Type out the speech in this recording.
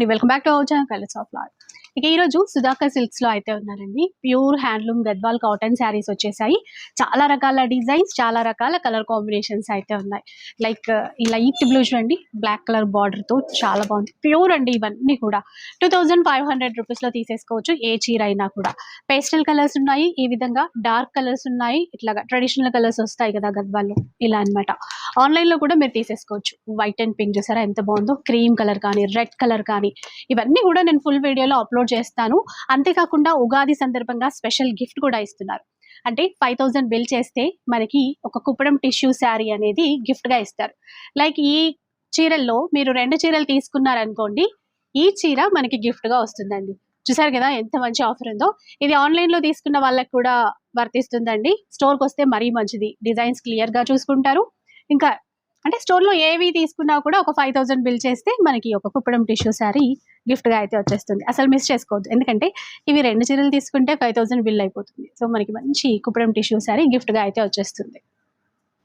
అండి, welcome back to our channel colours of lot. ఇక ఈరోజు సుధాకర్ సిల్క్స్ లో అయితే ఉన్నారండి. Pure handloom Gadwal cotton saris వచ్చేసాయి. చాలా రకాల డిజైన్స్, చాలా రకాల కలర్ కాంబినేషన్స్ అయితే ఉన్నాయి. లైక్ ఈ లైట్ బ్లూ చూడండి, బ్లాక్ కలర్ బార్డర్ తో చాలా బాగుంది. ప్యూర్ అండి, ఇవన్నీ కూడా 2500 రూపీస్ లో తీసేసుకోవచ్చు. ఏ చీర అయినా కూడా. పేస్టల్ కలర్స్ ఉన్నాయి, ఈ విధంగా డార్క్ కలర్స్ ఉన్నాయి, ఇట్లాగా ట్రెడిషనల్ కలర్స్ వస్తాయి కదా గద్వాల్లో, ఇలా అన్నమాట. ఆన్లైన్ లో కూడా మీరు తీసేసుకోవచ్చు. వైట్ అండ్ పింక్ చూసారా ఎంత బాగుందో, క్రీమ్ కలర్ కానీ రెడ్ కలర్ కానీ, ఇవన్నీ కూడా నేను ఫుల్ వీడియోలో అప్లోడ్ చేస్తాను. అంతేకాకుండా ఉగాది సందర్భంగా స్పెషల్ గిఫ్ట్ కూడా ఇస్తున్నారు. అంటే 5000 బిల్ చేస్తే మనకి ఒక కుప్పడం టిష్యూ శారీ అనేది గిఫ్ట్ గా ఇస్తారు. లైక్ ఈ చీరల్లో మీరు 2 చీరలు తీసుకున్నారనుకోండి, ఈ చీర మనకి గిఫ్ట్ గా వస్తుందండి. చూసారు కదా ఎంత మంచి ఆఫర్ ఉందో. ఇది ఆన్లైన్ లో తీసుకున్న వాళ్ళకి కూడా వర్తిస్తుందండి. స్టోర్కి వస్తే మరీ మంచిది, డిజైన్స్ క్లియర్ గా చూసుకుంటారు. ఇంకా అంటే స్టోర్ లో ఏవి తీసుకున్నా కూడా ఒక 5000 బిల్ చేస్తే మనకి ఒక కుప్పడం టిష్యూ శారీ గిఫ్ట్ గా అయితే వచ్చేస్తుంది. అసలు మిస్ చేసుకోవద్దు, ఎందుకంటే ఇవి 2 చీరలు తీసుకుంటే 5000 బిల్ అయిపోతుంది. సో మనకి మంచి కుప్పడం టిష్యూ శారీ గిఫ్ట్ గా అయితే వచ్చేస్తుంది.